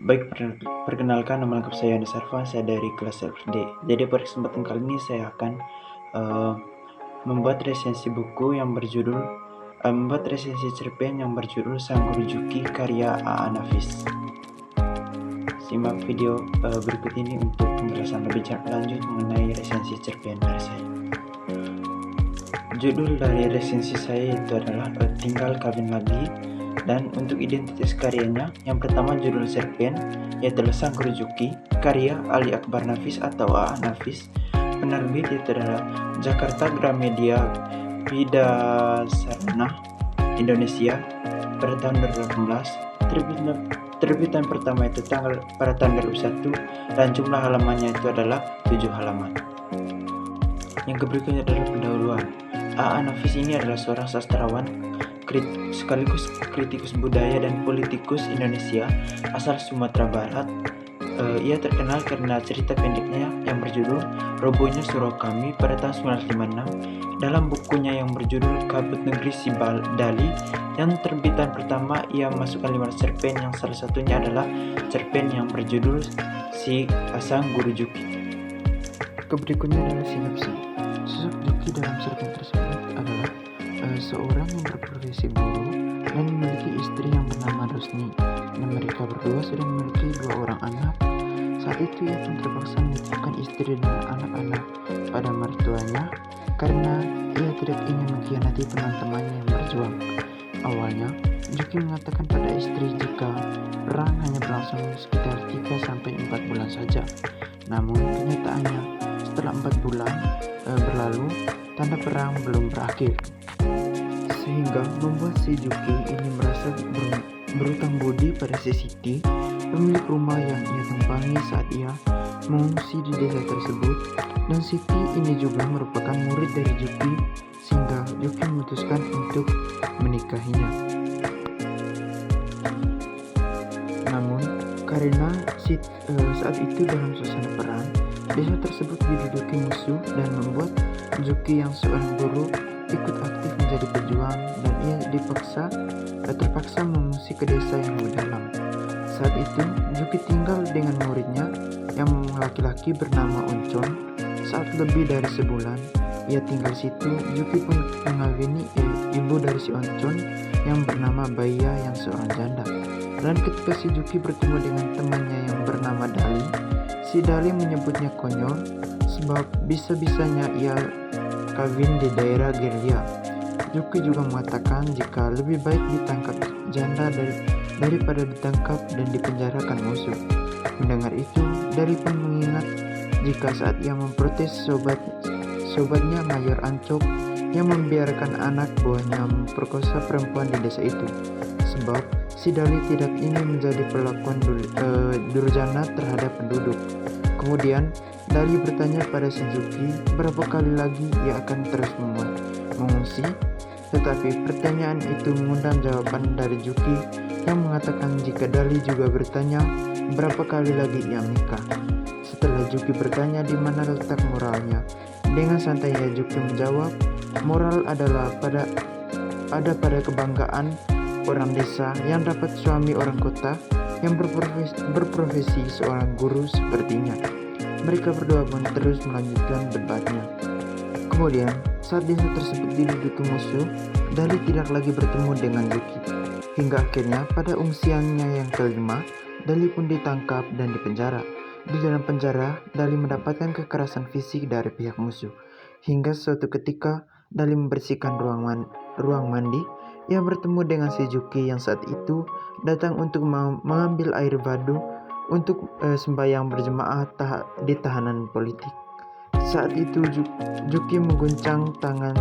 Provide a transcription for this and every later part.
Baik, perkenalkan, nama lengkap saya Andi Sarfa, saya dari kelas SD. Jadi pada kesempatan kali ini saya akan membuat resensi buku yang berjudul membuat resensi cerpen yang berjudul Sang Guru Juki karya A.A. Nafis. Simak video berikut ini untuk penjelasan lebih lanjut mengenai resensi cerpen dari saya. Judul dari resensi saya itu adalah Tinggal Kawin Lagi. Dan untuk identitas karyanya, yang pertama judul cerpen yaitu Sang Guru Juki karya Ali Akbar Nafis atau A.A. Nafis. Penerbit itu adalah Jakarta Gramedia Widasarana Indonesia pada tahun 2018. Terbitan pertama itu pada tahun 2001 dan jumlah halamannya itu adalah 7 halaman. Yang berikutnya adalah pendahuluan. A.A. Nafis ini adalah seorang sastrawan sekaligus kritikus budaya dan politikus Indonesia asal Sumatera Barat. Ia terkenal karena cerita pendeknya yang berjudul Robohnya Surau Kami pada tahun 1956. Dalam bukunya yang berjudul Kabut Negeri Si Dali yang terbitan pertama, ia masukkan 5 cerpen yang salah satunya adalah cerpen yang berjudul Sang Guru Juki. Berikutnya adalah sinopsis. Sosok Juki dalam cerpen tersebut adalah seorang yang berprofesi guru dan memiliki istri yang bernama Rosni, dan mereka berdua sudah memiliki 2 orang anak. Saat itu ia pun terpaksa menitipkan istri dan anak-anak pada mertuanya karena ia tidak ingin mengkhianati teman-temannya yang berjuang. Awalnya, Juki mengatakan pada istri jika perang hanya berlangsung sekitar 3-4 bulan saja. Namun kenyataannya setelah 4 bulan berlalu, tanda perang belum berakhir, sehingga membuat si Juki ini merasa berutang budi pada si Siti, pemilik rumah yang ia tumpangi saat ia mengungsi di desa tersebut. Dan Siti ini juga merupakan murid dari Juki, sehingga Juki memutuskan untuk menikahinya. Namun karena saat itu dalam suasana perang, desa tersebut diduduki musuh dan membuat Juki yang seorang guru ikut aktif menjadi pejuang, dan ia terpaksa mengungsi ke desa yang lebih dalam. Saat itu Juki tinggal dengan muridnya yang laki-laki bernama Oncon. Saat lebih dari sebulan ia tinggal situ, Juki pun mengawini ibu dari si Oncon yang bernama Baya yang seorang janda. Dan ketika si Juki bertemu dengan temannya yang bernama Dali, si Dali menyebutnya konyol sebab bisa-bisanya ia kawin di daerah gerilya. Juki juga mengatakan jika lebih baik ditangkap janda daripada ditangkap dan dipenjarakan musuh. Mendengar itu, Dali pun mengingat jika saat ia memprotes sobatnya Mayor Ancok yang membiarkan anak buahnya memperkosa perempuan di desa itu, sebab si Dali tidak ingin menjadi perlakuan durjana terhadap penduduk. Kemudian Dali bertanya pada si Juki berapa kali lagi ia akan terus mengungsi, tetapi pertanyaan itu mengundang jawaban dari Juki yang mengatakan jika Dali juga bertanya berapa kali lagi ia menikah. Setelah Juki bertanya di mana letak moralnya, dengan santainya Juki menjawab, moral adalah pada kebanggaan orang desa yang dapat suami orang kota yang berprofesi seorang guru sepertinya. Mereka berdua pun terus melanjutkan debatnya. Kemudian, saat desa tersebut diduduki musuh, Dali tidak lagi bertemu dengan Juki. Hingga akhirnya pada ungsiannya yang kelima, Dali pun ditangkap dan dipenjara. Di dalam penjara, Dali mendapatkan kekerasan fisik dari pihak musuh. Hingga suatu ketika, Dali membersihkan ruang mandi. Ia bertemu dengan si Juki yang saat itu datang untuk mengambil air badu untuk sembahyang berjemaah di tahanan politik. Saat itu Juki mengguncang tangan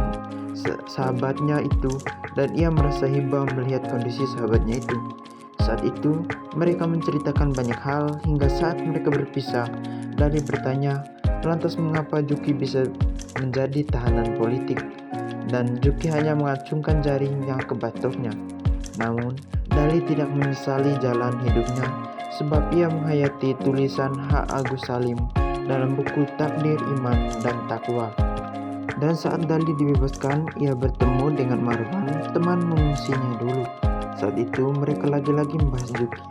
sahabatnya itu dan ia merasa hibah melihat kondisi sahabatnya itu. Saat itu mereka menceritakan banyak hal hingga saat mereka berpisah, Dali bertanya, lantas mengapa Juki bisa menjadi tahanan politik? Dan Juki hanya mengacungkan jarinya ke batoknya. Namun Dali tidak menyesali jalan hidupnya sebab ia menghayati tulisan H. Agus Salim dalam buku Takdir Iman dan Takwa. Dan saat Dali dibebaskan, ia bertemu dengan Marwan, teman mengungsinya dulu. Saat itu mereka lagi-lagi membahas Juki.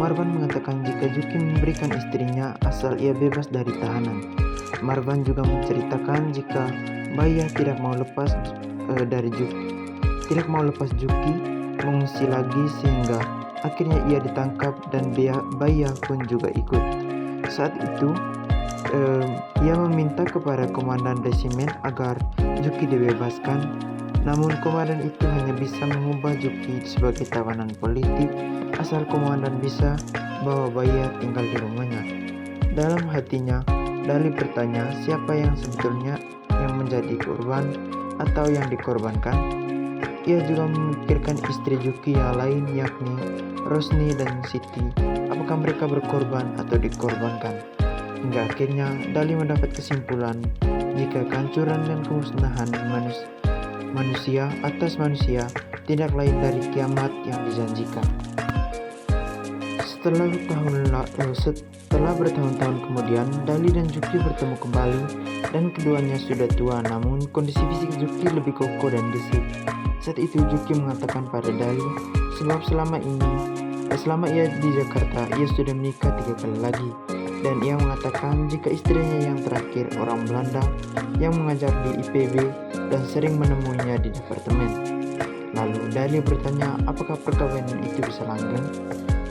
Marwan mengatakan jika Juki memberikan istrinya asal ia bebas dari tahanan. Marwan juga menceritakan jika Baya tidak mau lepas Juki mengungsi lagi sehingga akhirnya ia ditangkap dan Baya pun juga ikut. Saat itu ia meminta kepada komandan resimen agar Juki dibebaskan, namun komandan itu hanya bisa mengubah Juki sebagai tawanan politik asal komandan bisa bawa Baya tinggal di rumahnya. Dalam hatinya, Dali bertanya siapa yang sebetulnya yang menjadi korban atau yang dikorbankan. Ia juga memikirkan istri Juki yang lain yakni Rosni dan Siti. Apakah mereka berkorban atau dikorbankan? Hingga akhirnya Dali mendapat kesimpulan jika kehancuran dan kemusnahan manusia atas manusia tidak lain dari kiamat yang dijanjikan. Setelah bertahun-tahun kemudian, Dali dan Juki bertemu kembali dan keduanya sudah tua, namun kondisi fisik Juki lebih kokoh dan gesit. Saat itu Juki mengatakan pada Dali sebab selama ia di Jakarta ia sudah menikah 3 kali lagi, dan ia mengatakan jika istrinya yang terakhir orang Belanda yang mengajar di IPB dan sering menemuinya di departemen. Lalu Dali bertanya apakah perkawinan itu bisa langgeng,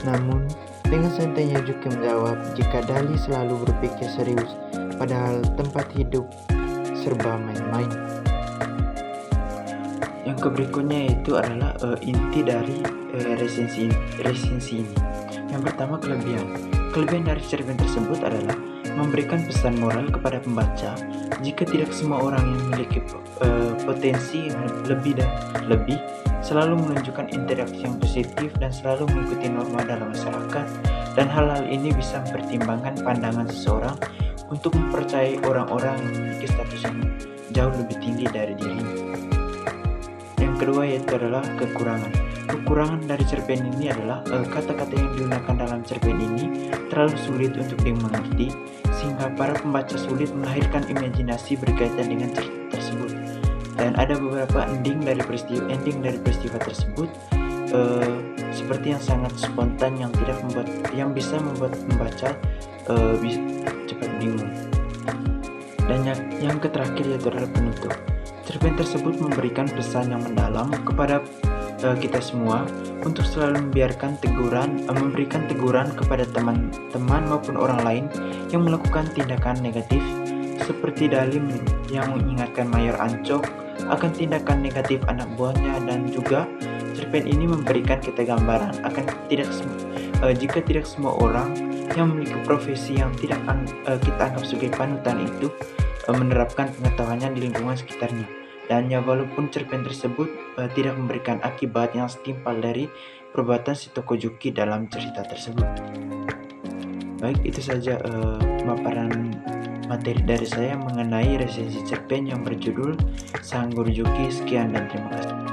namun dengan santainya Juki menjawab jika Dali selalu berpikir serius padahal tempat hidup serba main-main. Yang berikutnya itu adalah inti dari resensi ini. Yang pertama, kelebihan dari cerpen tersebut adalah memberikan pesan moral kepada pembaca jika tidak semua orang yang memiliki potensi yang lebih selalu menunjukkan interaksi yang positif dan selalu mengikuti norma dalam masyarakat, dan hal-hal ini bisa mempertimbangkan pandangan seseorang untuk mempercayai orang-orang yang memiliki status yang jauh lebih tinggi dari dirinya. Yang kedua yaitu adalah kekurangan dari cerpen ini adalah kata-kata yang digunakan dalam cerpen ini terlalu sulit untuk dimengerti sehingga para pembaca sulit melahirkan imajinasi berkaitan dengan cerita tersebut. Dan ada beberapa ending dari peristiwa tersebut seperti yang sangat spontan yang bisa membuat pembaca cepat bingung. Dan yang terakhir yaitu adalah penutup. Cerpen tersebut memberikan pesan yang mendalam kepada kita semua untuk selalu memberikan teguran kepada teman-teman maupun orang lain yang melakukan tindakan negatif, seperti Dali yang mengingatkan Mayor Ancok akan tindakan negatif anak buahnya, dan juga cerpen ini memberikan kita gambaran akan jika tidak semua orang yang memiliki profesi yang tidak kita anggap sebagai panutan itu menerapkan pengetahuannya di lingkungan sekitarnya. Dan ya, walaupun cerpen tersebut tidak memberikan akibat yang setimpal dari perbuatan si tokoh Juki dalam cerita tersebut. Baik, itu saja pemaparan materi dari saya mengenai resensi cerpen yang berjudul Sang Guru Juki. Sekian dan terima kasih.